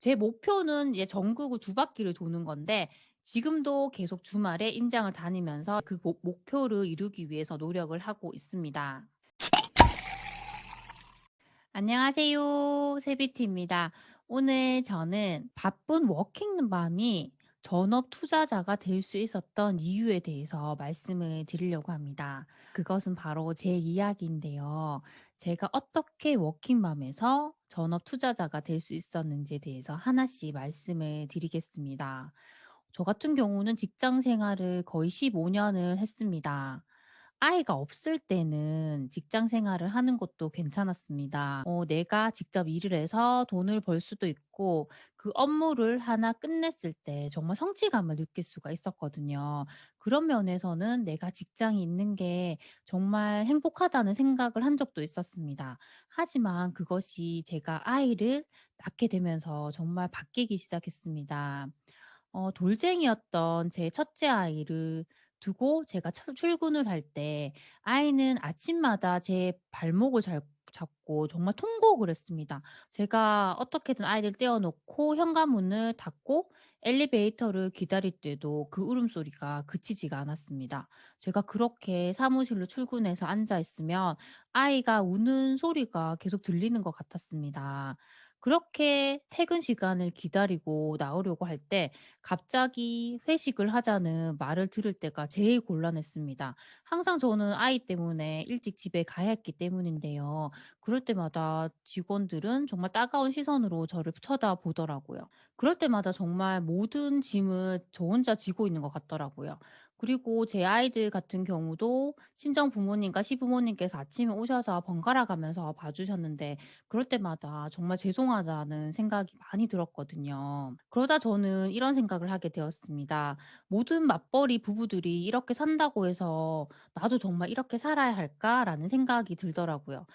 제 목표는 이제 전국을 두 바퀴를 도는 건데 지금도 계속 주말에 임장을 다니면서 그 목표를 이루기 위해서 노력을 하고 있습니다. 안녕하세요. 세비티입니다. 오늘 저는 바쁜 워킹맘이 전업 투자자가 될 수 있었던 이유에 대해서 말씀을 드리려고 합니다. 그것은 바로 제 이야기인데요. 제가 어떻게 워킹맘에서 전업 투자자가 될 수 있었는지에 대해서 하나씩 말씀을 드리겠습니다. 저 같은 경우는 직장 생활을 거의 15년을 했습니다. 아이가 없을 때는 직장 생활을 하는 것도 괜찮았습니다. 내가 직접 일을 해서 돈을 벌 수도 있고 그 업무를 하나 끝냈을 때 정말 성취감을 느낄 수가 있었거든요. 그런 면에서는 내가 직장이 있는 게 정말 행복하다는 생각을 한 적도 있었습니다. 하지만 그것이 제가 아이를 낳게 되면서 정말 바뀌기 시작했습니다. 돌쟁이였던 제 첫째 아이를 두고 제가 출근을 할 때 아이는 아침마다 제 발목을 잡고 정말 통곡을 했습니다. 제가 어떻게든 아이를 떼어 놓고 현관문을 닫고 엘리베이터를 기다릴 때도 그 울음소리가 그치지가 않았습니다. 제가 그렇게 사무실로 출근해서 앉아 있으면 아이가 우는 소리가 계속 들리는 것 같았습니다. 그렇게 퇴근 시간을 기다리고 나오려고 할 때 갑자기 회식을 하자는 말을 들을 때가 제일 곤란했습니다. 항상 저는 아이 때문에 일찍 집에 가야 했기 때문인데요. 그럴 때마다 직원들은 정말 따가운 시선으로 저를 쳐다보더라고요. 그럴 때마다 정말 모든 짐을 저 혼자 지고 있는 것 같더라고요. 그리고 제 아이들 같은 경우도 친정 부모님과 시부모님께서 아침에 오셔서 번갈아 가면서 봐주셨는데 그럴 때마다 정말 죄송하다는 생각이 많이 들었거든요. 그러다 저는 이런 생각을 하게 되었습니다. 모든 맞벌이 부부들이 이렇게 산다고 해서 '나도 정말 이렇게 살아야 할까?'라는 생각이 들더라고요.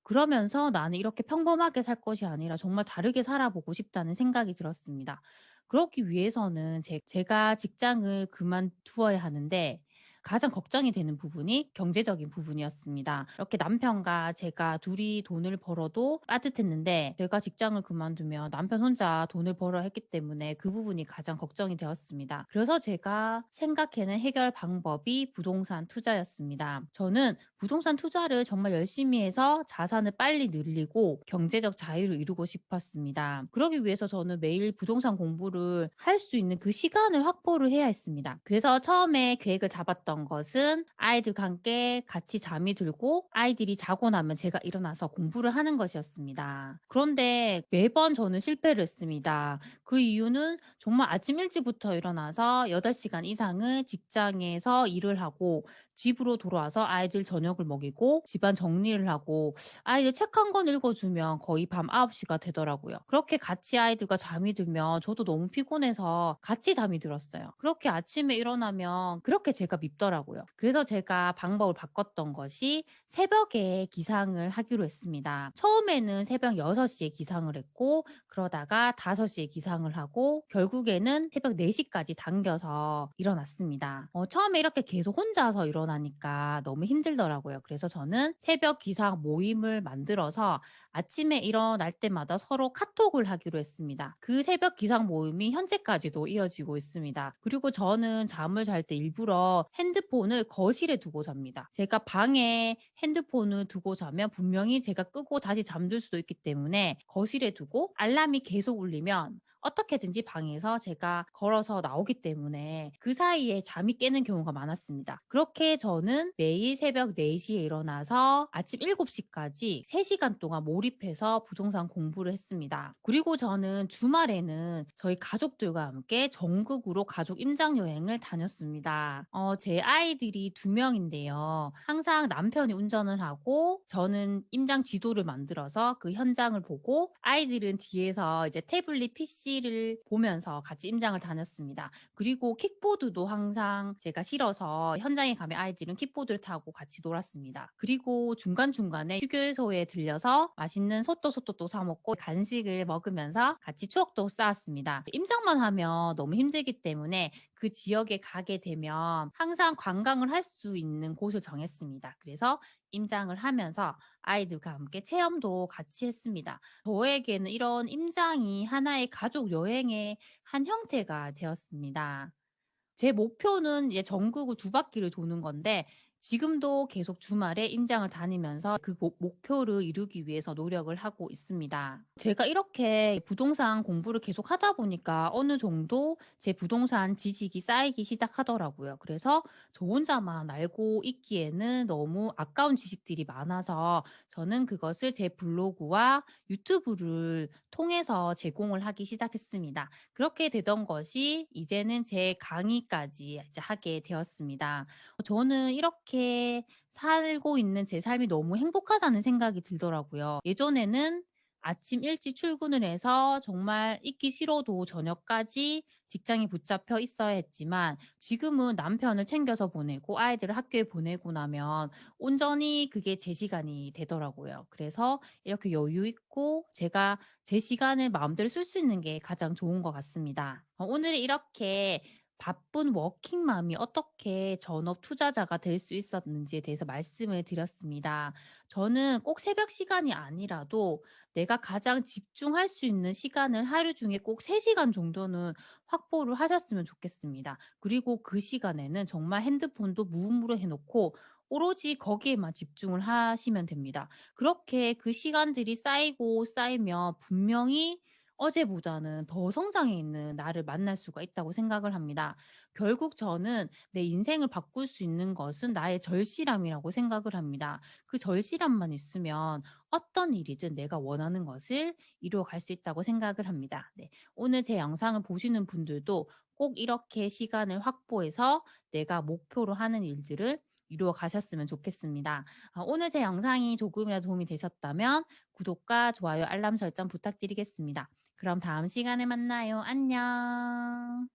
그러면서 '나는 이렇게 평범하게 살 것이 아니라 정말 다르게 살아보고 싶다.'는 생각이 들었습니다. 그러기 위해서는 제가 직장을 그만두어야 하는데 가장 걱정이 되는 부분이 경제적인 부분이었습니다. 이렇게 남편과 제가 둘이 돈을 벌어도 빠듯했는데 제가 직장을 그만두면 남편 혼자 돈을 벌어야 했기 때문에 그 부분이 가장 걱정이 되었습니다. 그래서 제가 생각해낸 해결 방법이 부동산 투자였습니다. 저는 부동산 투자를 정말 열심히 해서 자산을 빨리 늘리고 경제적 자유를 이루고 싶었습니다. 그러기 위해서 저는 매일 부동산 공부를 할 수 있는 그 시간을 확보를 해야 했습니다. 그래서 처음에 계획을 잡았던 것은 아이들과 함께 같이 잠이 들고 아이들이 자고 나면 제가 일어나서 공부를 하는 것이었습니다. 그런데 매번 저는 실패를 했습니다. 그 이유는 정말 아침 일찍부터 일어나서 8시간 이상을 직장에서 일을 하고 집으로 돌아와서 아이들 저녁을 먹이고 집안 정리를 하고 아이들 책 한 권 읽어 주면 거의 밤 9시가 되더라고요. 그렇게 같이 아이들과 잠이 들면 저도 너무 피곤해서 같이 잠이 들었어요. 그렇게 아침에 일어나면 그렇게 제가 밉더라고요. 그래서 제가 방법을 바꿨던 것이 새벽에 기상을 하기로 했습니다. 처음에는 새벽 6시에 기상을 했고 그러다가 5시에 기상을 하고 결국에는 새벽 4시까지 당겨서 일어났습니다. 처음에 이렇게 계속 혼자서 일어나니까 너무 힘들더라고요. 그래서 저는 새벽 기상 모임을 만들어서 아침에 일어날 때마다 서로 카톡을 하기로 했습니다. 그 새벽 기상 모임이 현재까지도 이어지고 있습니다. 그리고 저는 잠을 잘 때 일부러 핸드폰을 거실에 두고 잡니다. 제가 방에 핸드폰을 두고 자면 분명히 제가 끄고 다시 잠들 수도 있기 때문에 거실에 두고 알람이 계속 울리면 어떻게든지 방에서 제가 걸어서 나오기 때문에 그 사이에 잠이 깨는 경우가 많았습니다. 그렇게 저는 매일 새벽 4시에 일어나서 아침 7시까지 3시간 동안 몰입해서 부동산 공부를 했습니다. 그리고 저는 주말에는 저희 가족들과 함께 전국으로 가족 임장 여행을 다녔습니다. 제 아이들이 2명인데요. 항상 남편이 운전을 하고 저는 임장 지도를 만들어서 그 현장을 보고 아이들은 뒤에서 이제 태블릿 PC를 보면서 같이 임장을 다녔습니다. 그리고 킥보드도 항상 제가 실어서 현장에 가면 아이들은 킥보드를 타고 같이 놀았습니다. 그리고 중간중간에 휴게소에 들려서 맛있는 소또소또도 사 먹고 간식을 먹으면서 같이 추억도 쌓았습니다. 임장만 하면 너무 힘들기 때문에 그 지역에 가게 되면 항상 관광을 할 수 있는 곳을 정했습니다. 그래서 임장을 하면서 아이들과 함께 체험도 같이 했습니다. 저에게는 이런 임장이 하나의 가족 여행의 한 형태가 되었습니다. 제 목표는 이제 전국을 2바퀴를 도는 건데 지금도 계속 주말에 임장을 다니면서 그 목표를 이루기 위해서 노력을 하고 있습니다. 제가 이렇게 부동산 공부를 계속 하다 보니까 어느 정도 제 부동산 지식이 쌓이기 시작하더라고요. 그래서 저 혼자만 알고 있기에는 너무 아까운 지식들이 많아서 저는 그것을 제 블로그와 유튜브를 통해서 제공을 하기 시작했습니다. 그렇게 되던 것이 이제는 제 강의까지 이제 하게 되었습니다. 저는 이렇게 살고 있는 제 삶이 너무 행복하다는 생각이 들더라고요. 예전에는 아침 일찍 출근을 해서 정말 있기 싫어도 저녁까지 직장에 붙잡혀 있어야 했지만 지금은 남편을 챙겨서 보내고 아이들을 학교에 보내고 나면 온전히 그게 제 시간이 되더라고요. 그래서 이렇게 여유 있고 제가 제 시간을 마음대로 쓸 수 있는 게 가장 좋은 것 같습니다. 오늘 이렇게 바쁜 워킹맘이 어떻게 전업 투자자가 될 수 있었는지에 대해서 말씀을 드렸습니다. 저는 꼭 새벽 시간이 아니라도 내가 가장 집중할 수 있는 시간을 하루 중에 꼭 3시간 정도는 확보를 하셨으면 좋겠습니다. 그리고 그 시간에는 정말 핸드폰도 무음으로 해 놓고 오로지 거기에만 집중을 하시면 됩니다. 그렇게 그 시간들이 쌓이고 쌓이면 분명히 어제보다는 더 성장해 있는 나를 만날 수가 있다고 생각을 합니다. 결국 저는 내 인생을 바꿀 수 있는 것은 나의 절실함이라고 생각을 합니다. 그 절실함만 있으면 어떤 일이든 내가 원하는 것을 이루어 갈 수 있다고 생각을 합니다. 네. 오늘 제 영상을 보시는 분들도 꼭 이렇게 시간을 확보해서 내가 목표로 하는 일들을 이루어 가셨으면 좋겠습니다. 오늘 제 영상이 조금이라도 도움이 되셨다면 구독과 좋아요, 알람 설정 부탁드리겠습니다. 그럼 다음 시간에 만나요. 안녕.